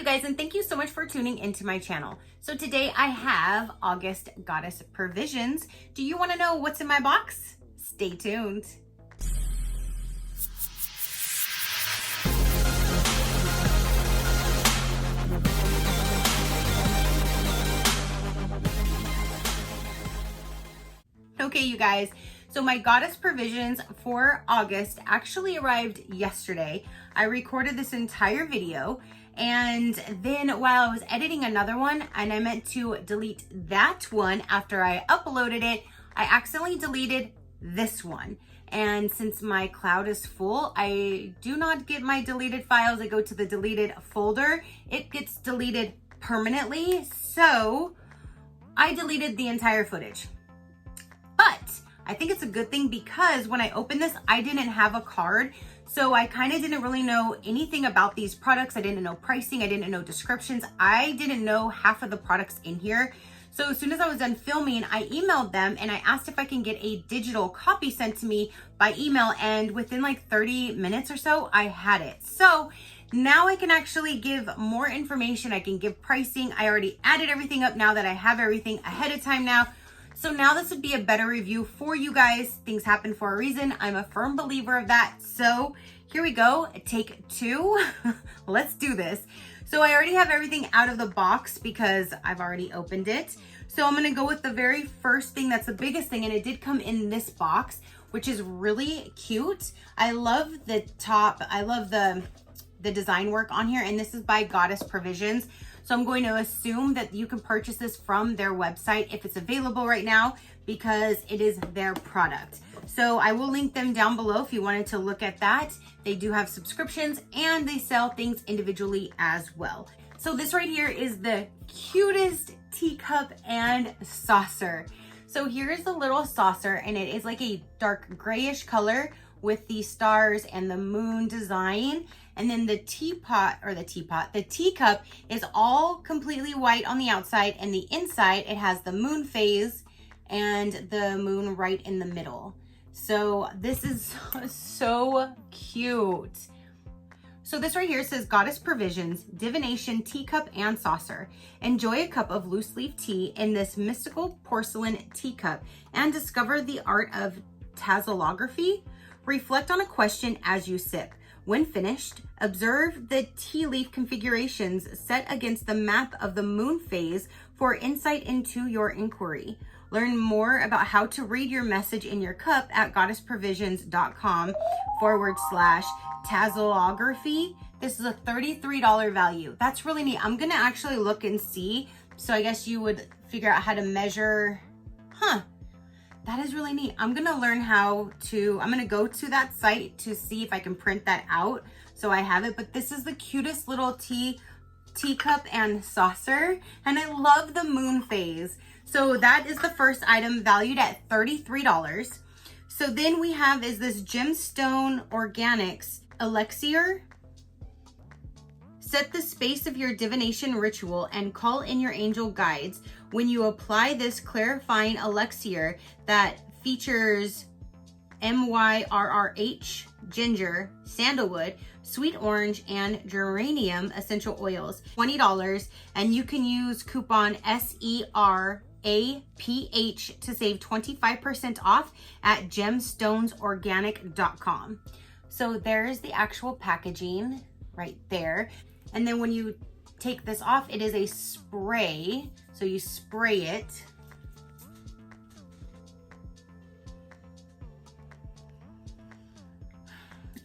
guys, and thank you so much for tuning into my channel. So today I have August Goddess Provisions. Do you want to know what's in my box? Stay tuned. Okay, you guys, so my Goddess Provisions for August actually arrived yesterday. I recorded this entire video, and then while I was editing another one and I meant to delete that one after I uploaded it, I accidentally deleted this one. And since my cloud is full, I do not get my deleted files. I go to the deleted folder. It gets deleted permanently. So I deleted the entire footage. But I think it's a good thing because when I opened this, I didn't have a card. So I kind of didn't really know anything about these products. I didn't know pricing. I didn't know descriptions. I didn't know half of the products in here. So as soon as I was done filming, I emailed them and I asked if I can get a digital copy sent to me by email. And within like 30 minutes or so, I had it. So now I can actually give more information. I can give pricing. I already added everything up now that I have everything ahead of time now. So now this would be a better review for you guys. Things happen for a reason. I'm a firm believer of that. So here we go, take two. Let's do this. So I already have everything out of the box because I've already opened it. So I'm gonna go with the very first thing that's the biggest thing, and it did come in this box, which is really cute. I love the top, I love the design work on here, and this is by Goddess Provisions. So I'm going to assume that you can purchase this from their website if it's available right now because it is their product. So I will link them down below if you wanted to look at that. They do have subscriptions and they sell things individually as well. So this right here is the cutest teacup and saucer. So here's the little saucer, and it is like a dark grayish color with the stars and the moon design. And then the teacup is all completely white on the outside, and the inside it has the moon phase and the moon right in the middle. So this is so cute. So this right here says Goddess Provisions, Divination Teacup and Saucer. Enjoy a cup of loose leaf tea in this mystical porcelain teacup and discover the art of tassellography. Reflect on a question as you sip. When finished, observe the tea leaf configurations set against the map of the moon phase for insight into your inquiry. Learn more about how to read your message in your cup at goddessprovisions.com/tassellography. This is a $33 value. That's really neat. I'm gonna actually look and see. So I guess you would figure out how to measure, That is really neat. I'm gonna learn I'm gonna go to that site to see if I can print that out so I have it. But this is the cutest little teacup and saucer. And I love the moon phase. So that is the first item valued at $33. So then we have is this Gemstone Organics Elixir. Set the space of your divination ritual and call in your angel guides when you apply this clarifying elixir that features MYRRH, ginger, sandalwood, sweet orange, and geranium essential oils. $20, and you can use coupon SERAPH to save 25% off at gemstonesorganic.com. So there's the actual packaging right there. And then when you take this off, it is a spray. So you spray it.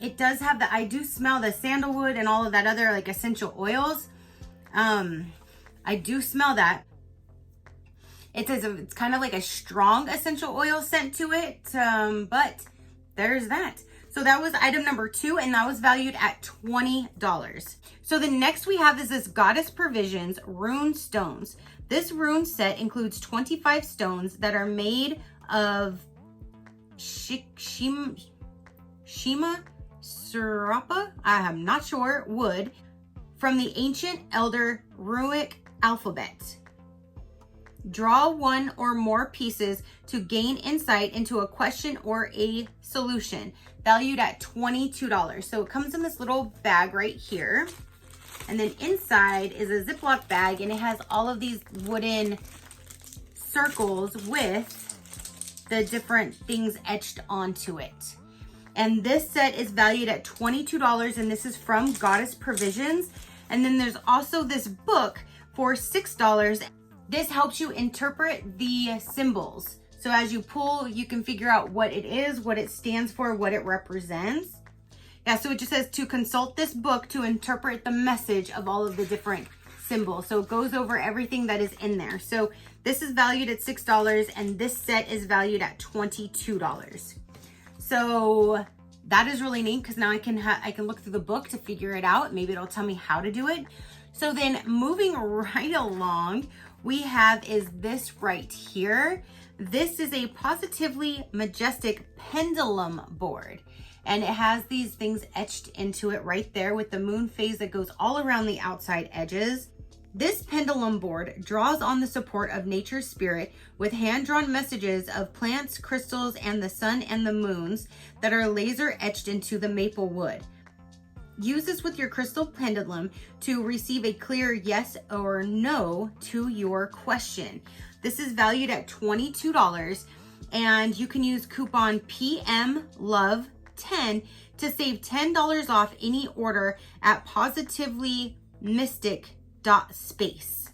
It does have I do smell the sandalwood and all of that other like essential oils. I do smell that. It says it's kind of like a strong essential oil scent to it, but there's that. So that was item number 2, and that was valued at $20. So the next we have is this Goddess Provisions Rune Stones. This rune set includes 25 stones that are made of Shima Surapa, I am not sure, wood from the ancient elder runic alphabet. Draw one or more pieces to gain insight into a question or a solution, valued at $22. So it comes in this little bag right here. And then inside is a Ziploc bag, and it has all of these wooden circles with the different things etched onto it. And this set is valued at $22, and this is from Goddess Provisions. And then there's also this book for $6. This helps you interpret the symbols. So as you pull, you can figure out what it is, what it stands for, what it represents. Yeah, so it just says to consult this book to interpret the message of all of the different symbols. So it goes over everything that is in there. So this is valued at $6, and this set is valued at $22. So that is really neat, because now I can look through the book to figure it out. Maybe it'll tell me how to do it. So then moving right along, we have is this right here. This is a Positively Majestic Pendulum Board. And it has these things etched into it right there with the moon phase that goes all around the outside edges. This pendulum board draws on the support of nature's spirit with hand-drawn messages of plants, crystals, and the sun and the moons that are laser etched into the maple wood. Use this with your crystal pendulum to receive a clear yes or no to your question. This is valued at $22, and you can use coupon PMLOVE10 to save $10 off any order at positivelymystic.space.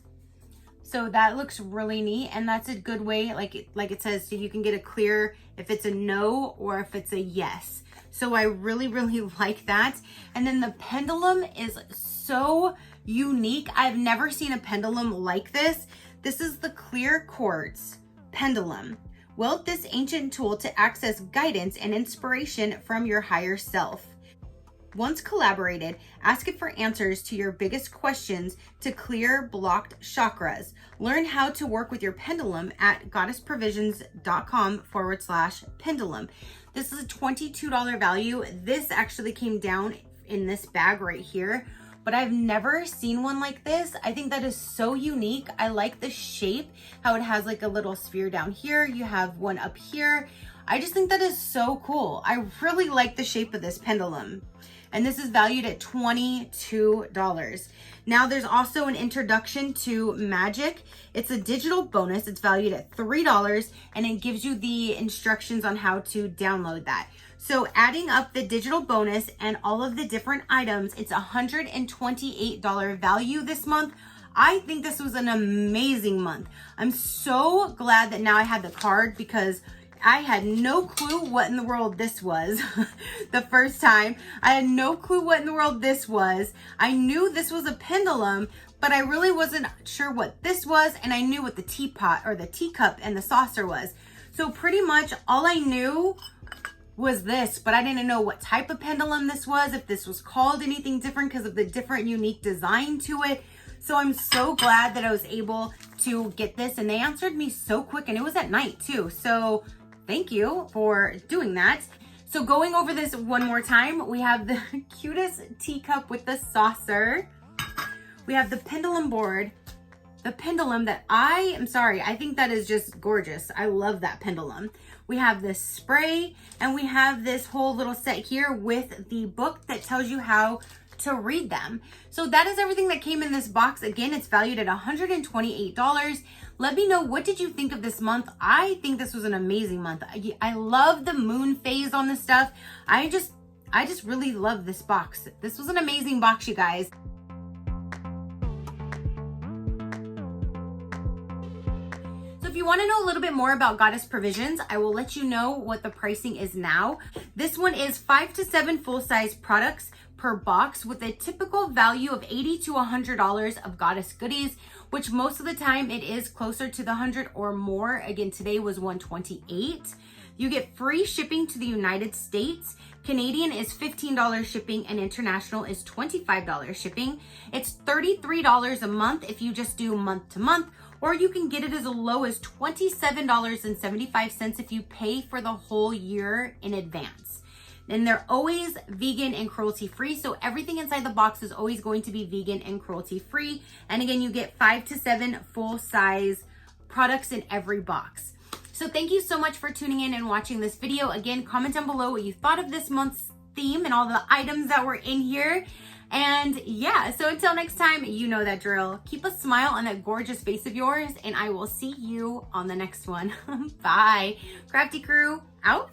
So that looks really neat, and that's a good way, like it says, so you can get a clear if it's a no or if it's a yes. So I really, really like that. And then the pendulum is so unique. I've never seen a pendulum like this. This is the clear quartz pendulum. Wield this ancient tool to access guidance and inspiration from your higher self. Once collaborated, ask it for answers to your biggest questions to clear blocked chakras. Learn how to work with your pendulum at goddessprovisions.com/pendulum. This is a $22 value. This actually came down in this bag right here, but I've never seen one like this. I think that is so unique. I like the shape, how it has like a little sphere down here. You have one up here. I just think that is so cool. I really like the shape of this pendulum. And this is valued at $22. Now there's also an introduction to magic. It's a digital bonus. It's valued at $3, and it gives you the instructions on how to download that. So adding up the digital bonus and all of the different items, it's $128 value this month. I think this was an amazing month. I'm so glad that now I had the card, because I had no clue what in the world this was the first time. I had no clue what in the world this was. I knew this was a pendulum, but I really wasn't sure what this was, and I knew what the teapot or the teacup and the saucer was. So pretty much all I knew was this, but I didn't know what type of pendulum this was, if this was called anything different because of the different unique design to it. So I'm so glad that I was able to get this, and they answered me so quick, and it was at night too. So thank you for doing that. So going over this one more time, we have the cutest teacup with the saucer. We have the pendulum board, the pendulum that I think that is just gorgeous. I love that pendulum. We have this spray, and we have this whole little set here with the book that tells you how to read them. So that is everything that came in this box. Again, it's valued at $128. Let me know, what did you think of this month? I think this was an amazing month. I love the moon phase on this stuff. I just really love this box. This was an amazing box, you guys. So if you want to know a little bit more about Goddess Provisions, I will let you know what the pricing is now. This one is 5 to 7 full-size products per box with a typical value of $80 to $100 of Goddess goodies, which most of the time it is closer to the 100 or more. Again, today was 128. You get free shipping to the United States. Canadian is $15 shipping, and international is $25 shipping. It's $33 a month if you just do month to month, or you can get it as low as $27.75 if you pay for the whole year in advance. And they're always vegan and cruelty free. So everything inside the box is always going to be vegan and cruelty free. And again, you get 5 to 7 full size products in every box. So thank you so much for tuning in and watching this video. Again, comment down below what you thought of this month's theme and all the items that were in here. And yeah, so until next time, you know that drill. Keep a smile on that gorgeous face of yours, and I will see you on the next one. Bye. Crafty crew, out.